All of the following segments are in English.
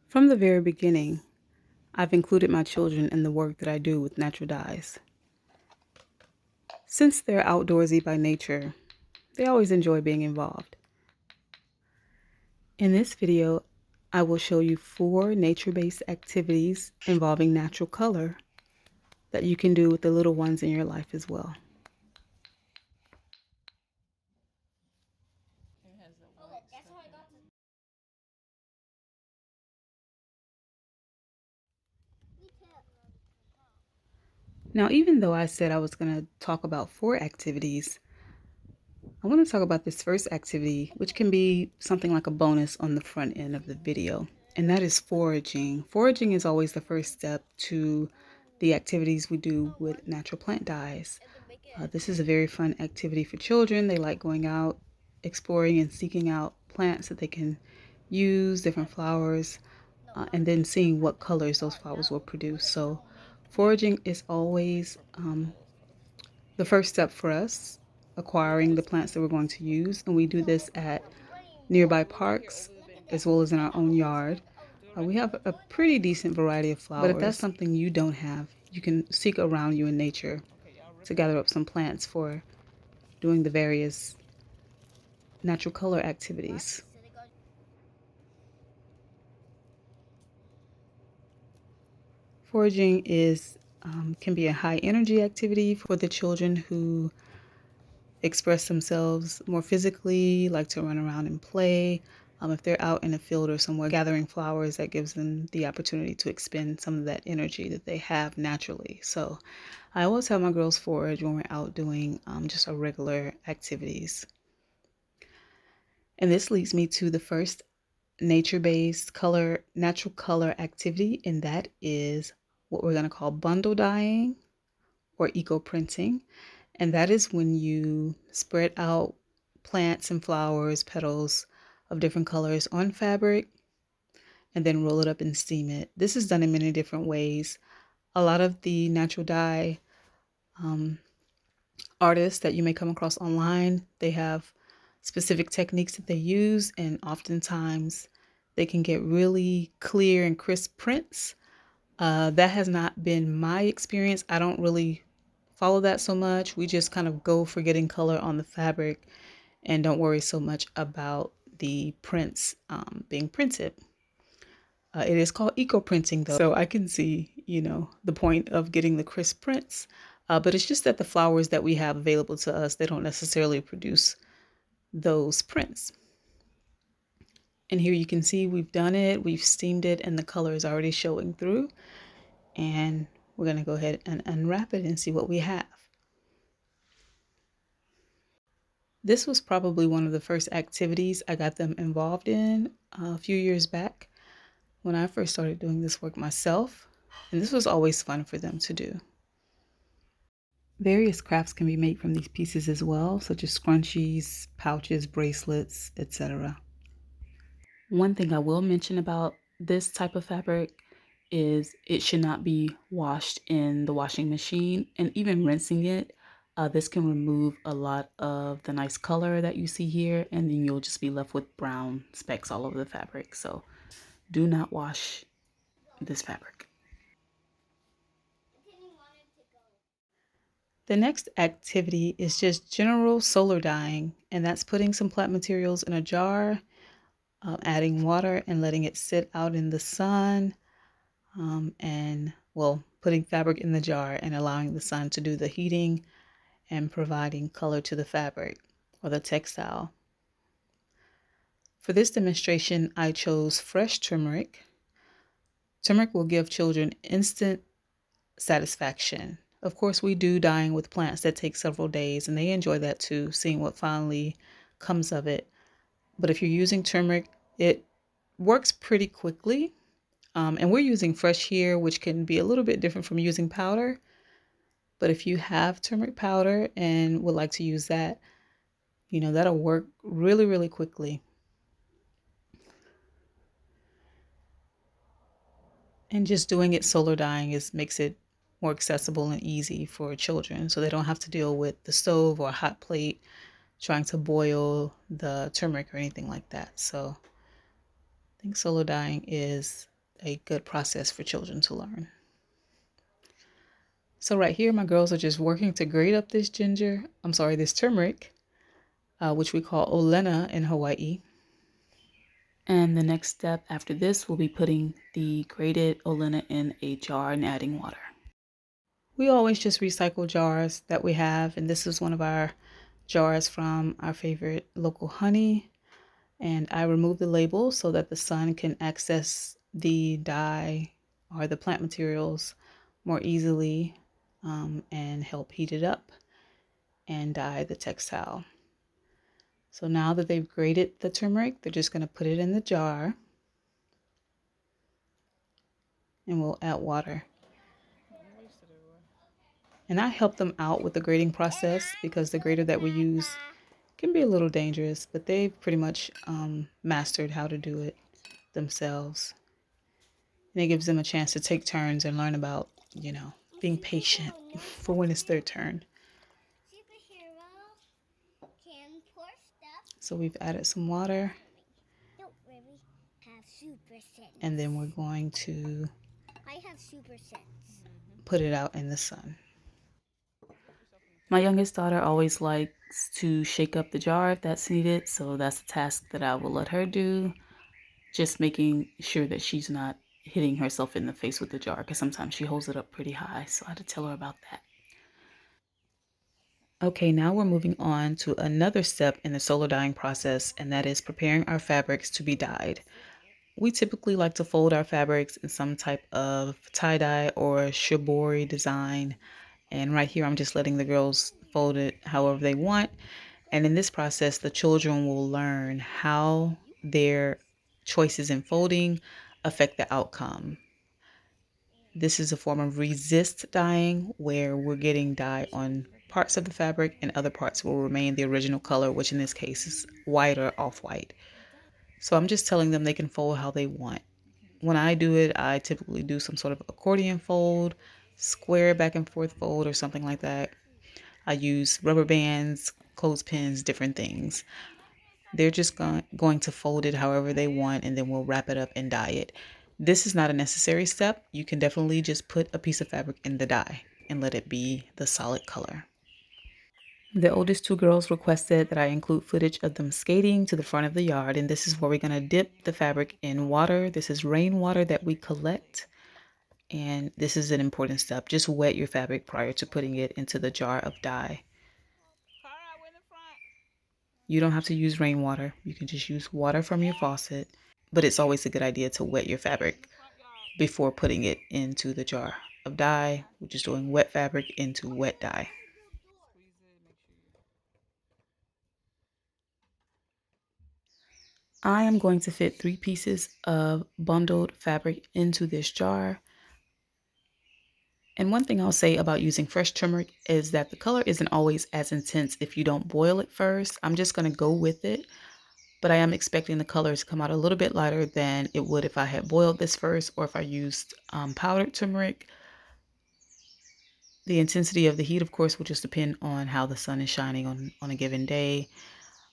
From the very beginning, I've included my children in the work that I do with natural dyes. Since they're outdoorsy by nature, they always enjoy being involved. In this video, I will show you 4 nature-based activities involving natural color that you can do with the little ones in your life as well. Now, even though I said I was going to talk about 4 activities, I want to talk about this first activity, which can be something like a bonus on the front end of the video, and that is foraging. Foraging is always the first step to the activities we do with natural plant dyes. This is a very fun activity for children. They like going out, exploring and seeking out plants that they can use, different flowers, and then seeing what colors those flowers will produce. So foraging is always the first step for us, acquiring the plants that we're going to use. And we do this at nearby parks as well as in our own yard. We have a pretty decent variety of flowers. But if that's something you don't have, you can seek around you in nature to gather up some plants for doing the various natural color activities. Foraging can be a high energy activity for the children who express themselves more physically, like to run around and play. If they're out in a field or somewhere gathering flowers, that gives them the opportunity to expend some of that energy that they have naturally. So I always have my girls forage when we're out doing just our regular activities. And this leads me to the first nature-based natural color activity, and that is what we're going to call bundle dyeing or eco printing. And that is when you spread out plants and flowers, petals of different colors on fabric and then roll it up and steam it. This is done in many different ways. A lot of the natural dye artists that you may come across online, they have specific techniques that they use, and oftentimes they can get really clear and crisp prints. That has not been my experience. I don't really follow that so much. We just kind of go for getting color on the fabric and don't worry so much about the prints being printed. It is called eco printing though, so I can see, the point of getting the crisp prints. But it's just that the flowers that we have available to us, they don't necessarily produce those prints. And here you can see we've done it, we've steamed it, and the color is already showing through. And we're going to go ahead and unwrap it and see what we have. This was probably one of the first activities I got them involved in a few years back when I first started doing this work myself. And this was always fun for them to do. Various crafts can be made from these pieces as well, such as scrunchies, pouches, bracelets, etc. One thing I will mention about this type of fabric is it should not be washed in the washing machine, and even rinsing it, this can remove a lot of the nice color that you see here, and then you'll just be left with brown specks all over the fabric. So do not wash this fabric. The next activity is just general solar dyeing, and that's putting some plant materials in a jar, adding water and letting it sit out in the sun, putting fabric in the jar and allowing the sun to do the heating and providing color to the fabric or the textile. For this demonstration, I chose fresh turmeric. Turmeric will give children instant satisfaction. Of course, we do dyeing with plants that take several days, and they enjoy that too, seeing what finally comes of it. But if you're using turmeric, it works pretty quickly. And we're using fresh here, which can be a little bit different from using powder. But if you have turmeric powder and would like to use that, that'll work really, really quickly. And just doing it solar dyeing makes it more accessible and easy for children, so they don't have to deal with the stove or a hot plate trying to boil the turmeric or anything like that. So I think solar dyeing is a good process for children to learn. So right here, my girls are just working to grate up this this turmeric, which we call olena in Hawaii. And the next step after this will be putting the grated olena in a jar and adding water. We always just recycle jars that we have, and this is one of our jars from our favorite local honey. And I remove the label so that the sun can access the dye or the plant materials more easily, and help heat it up and dye the textile. So now that they've grated the turmeric, they're just going to put it in the jar, and we'll add water. And I help them out with the grating process because the grater that we use can be a little dangerous, but they've pretty much mastered how to do it themselves. And it gives them a chance to take turns and learn about, being patient for when it's their turn. So we've added some water. And then we're going to put it out in the sun. My youngest daughter always likes to shake up the jar if that's needed, so that's a task that I will let her do. Just making sure that she's not hitting herself in the face with the jar, because sometimes she holds it up pretty high, so I had to tell her about that. Okay, now we're moving on to another step in the solar dyeing process, and that is preparing our fabrics to be dyed. We typically like to fold our fabrics in some type of tie-dye or shibori design. And right here, I'm just letting the girls fold it however they want. And in this process, the children will learn how their choices in folding affect the outcome. This is a form of resist dyeing, where we're getting dye on parts of the fabric and other parts will remain the original color, which in this case is white or off-white. So I'm just telling them they can fold how they want. When I do it, I typically do some sort of accordion fold, square back and forth fold, or something like that. I use rubber bands, clothespins, different things. They're just going to fold it however they want, and then we'll wrap it up and dye it. This is not a necessary step. You can definitely just put a piece of fabric in the dye and let it be the solid color. The oldest two girls requested that I include footage of them skating to the front of the yard, and this is where we're going to dip the fabric in water. This is rainwater that we collect, and this is an important step. Just wet your fabric prior to putting it into the jar of dye. You don't have to use rainwater. You can just use water from your faucet, but it's always a good idea to wet your fabric before putting it into the jar of dye. We're just doing wet fabric into wet dye. I am going to fit 3 pieces of bundled fabric into this jar. And one thing I'll say about using fresh turmeric is that the color isn't always as intense if you don't boil it first. I'm just going to go with it, but I am expecting the colors to come out a little bit lighter than it would if I had boiled this first, or if I used powdered turmeric. The intensity of the heat, of course, will just depend on how the sun is shining on a given day.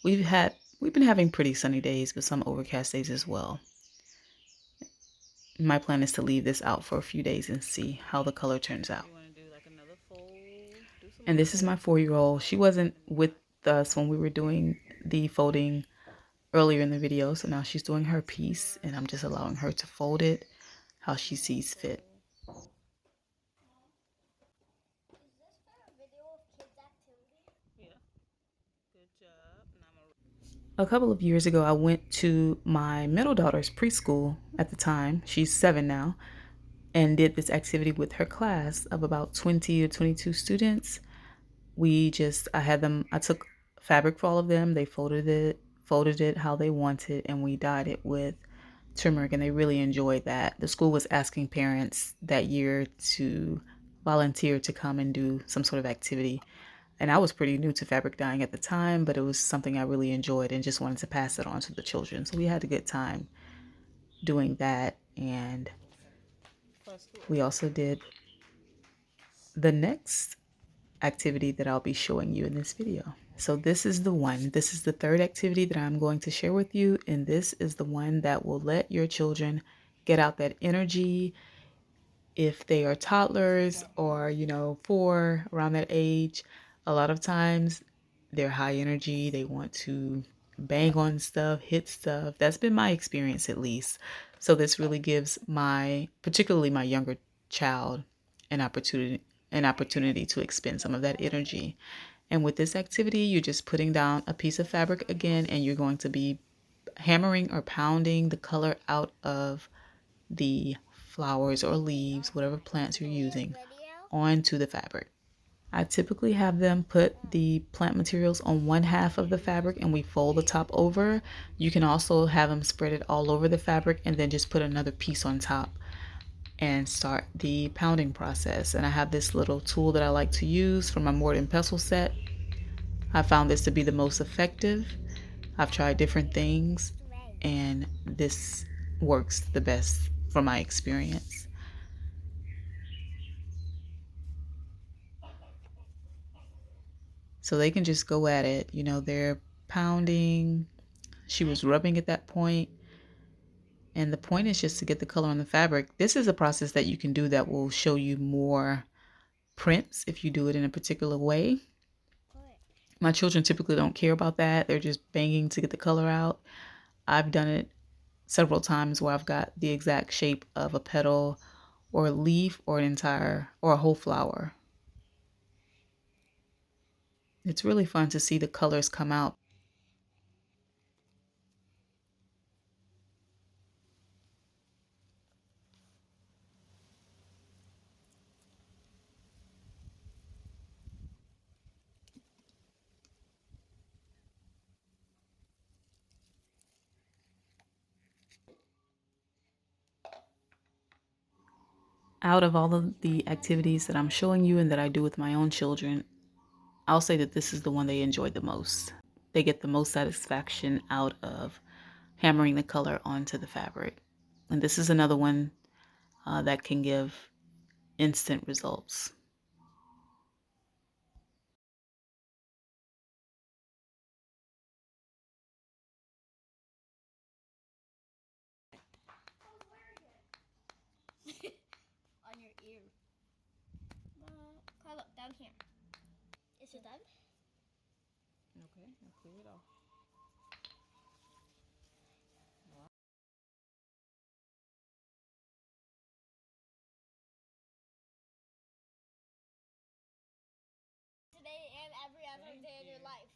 We've been having pretty sunny days, but some overcast days as well. My plan is to leave this out for a few days and see how the color turns out. And this is my 4-year-old. She wasn't with us when we were doing the folding earlier in the video, so now she's doing her piece, and I'm just allowing her to fold it how she sees fit. A couple of years ago, I went to my middle daughter's preschool at the time. She's 7 now, and did this activity with her class of about 20 or 22 students. I took fabric for all of them. They folded it how they wanted, and we dyed it with turmeric, and they really enjoyed that. The school was asking parents that year to volunteer to come and do some sort of activity. And I was pretty new to fabric dyeing at the time, but it was something I really enjoyed and just wanted to pass it on to the children. So we had a good time doing that. And we also did the next activity that I'll be showing you in this video. So this is the one. This is the third activity that I'm going to share with you, and this is the one that will let your children get out that energy. If they are toddlers or, 4, around that age, a lot of times they're high energy. They want to bang on stuff, hit stuff. That's been my experience at least. So this really gives particularly my younger child, an opportunity to expend some of that energy. And with this activity, you're just putting down a piece of fabric again, and you're going to be hammering or pounding the color out of the flowers or leaves, whatever plants you're using, onto the fabric. I typically have them put the plant materials on one half of the fabric and we fold the top over. You can also have them spread it all over the fabric and then just put another piece on top and start the pounding process. And I have this little tool that I like to use from my mortar and pestle set. I found this to be the most effective. I've tried different things and this works the best from my experience. So they can just go at it. They're pounding. She was rubbing at that point. And the point is just to get the color on the fabric. This is a process that you can do that will show you more prints if you do it in a particular way. My children typically don't care about that. They're just banging to get the color out. I've done it several times where I've got the exact shape of a petal or a leaf or a whole flower. It's really fun to see the colors come out. Out of all of the activities that I'm showing you and that I do with my own children, I'll say that this is the one they enjoy the most. They get the most satisfaction out of hammering the color onto the fabric. And this is another one that can give instant results. On your ear. Carl, down here. Is it done? Okay, I'll clear it off. Today and every other day in your life.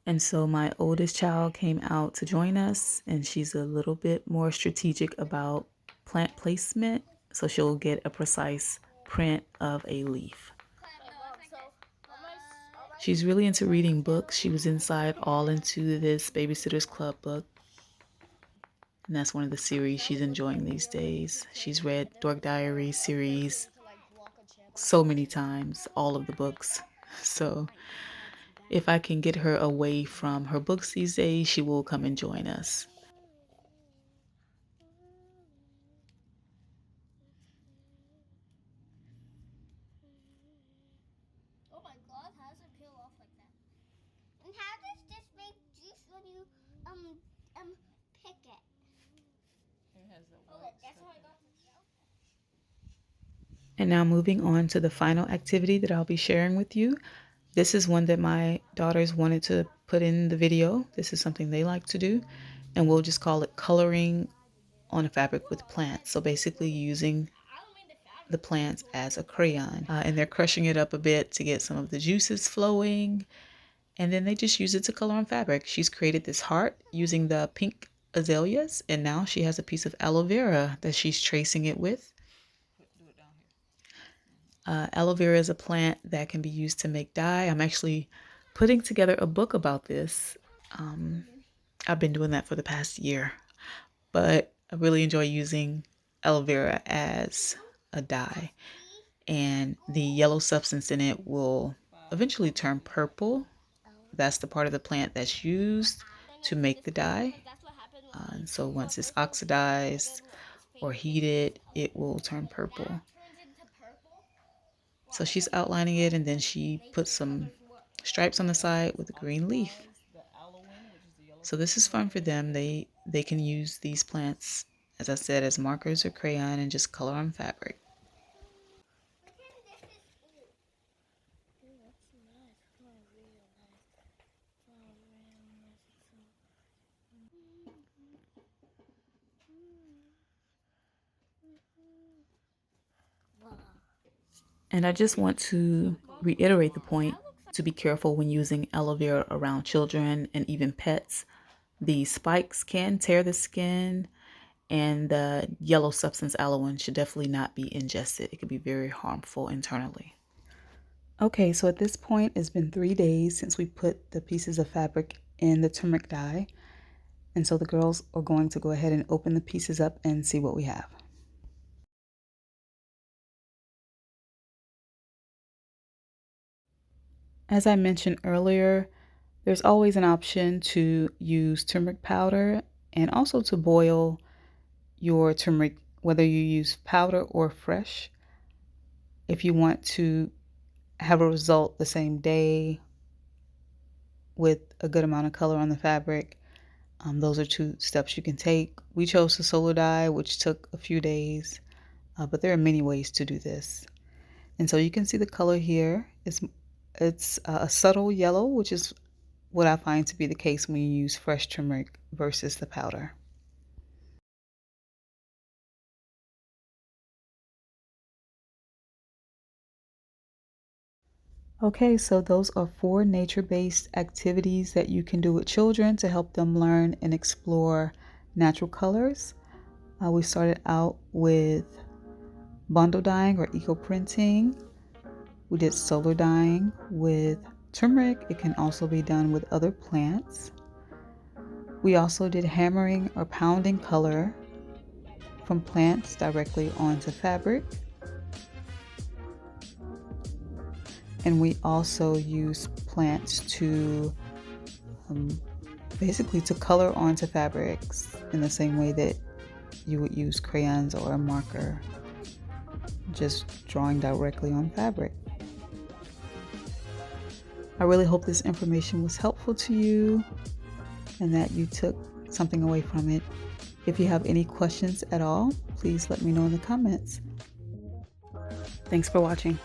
And so my oldest child came out to join us, and she's a little bit more strategic about plant placement. So she'll get a precise print of a leaf. She's really into reading books. She was inside all into this Babysitter's Club book. And that's one of the series she's enjoying these days. She's read Dork Diary series so many times, all of the books. So if I can get her away from her books these days, she will come and join us. Oh my God, how does it peel off like that? And how does this make juice when you pick it? It has the Oh, look, that's how I got this. And now moving on to the final activity that I'll be sharing with you. This is one that my daughters wanted to put in the video. This is something they like to do. And we'll just call it coloring on a fabric with plants. So basically using the plants as a crayon. And they're crushing it up a bit to get some of the juices flowing. And then they just use it to color on fabric. She's created this heart using the pink azaleas. And now she has a piece of aloe vera that she's tracing it with. Aloe vera is a plant that can be used to make dye. I'm actually putting together a book about this. I've been doing that for the past year, but I really enjoy using aloe vera as a dye. And the yellow substance in it will eventually turn purple. That's the part of the plant that's used to make the dye. And so once it's oxidized or heated, it will turn purple. So she's outlining it, and then she puts some stripes on the side with a green leaf. So this is fun for them. They can use these plants, as I said, as markers or crayon and just color on fabric. And I just want to reiterate the point to be careful when using aloe vera around children and even pets. The spikes can tear the skin, and the yellow substance aloe should definitely not be ingested. It could be very harmful internally. Okay, so at this point, it's been 3 days since we put the pieces of fabric in the turmeric dye. And so the girls are going to go ahead and open the pieces up and see what we have. As I mentioned earlier, there's always an option to use turmeric powder and also to boil your turmeric, whether you use powder or fresh. If you want to have a result the same day with a good amount of color on the fabric, those are two steps you can take. We chose the solar dye, which took a few days, but there are many ways to do this. And so you can see the color here. It's a subtle yellow, which is what I find to be the case when you use fresh turmeric versus the powder. Okay, so those are 4 nature-based activities that you can do with children to help them learn and explore natural colors. We started out with bundle dyeing or eco printing. We did solar dyeing with turmeric. It can also be done with other plants. We also did hammering or pounding color from plants directly onto fabric. And we also use plants to basically to color onto fabrics in the same way that you would use crayons or a marker, just drawing directly on fabric. I really hope this information was helpful to you and that you took something away from it. If you have any questions at all, please let me know in the comments. Thanks for watching.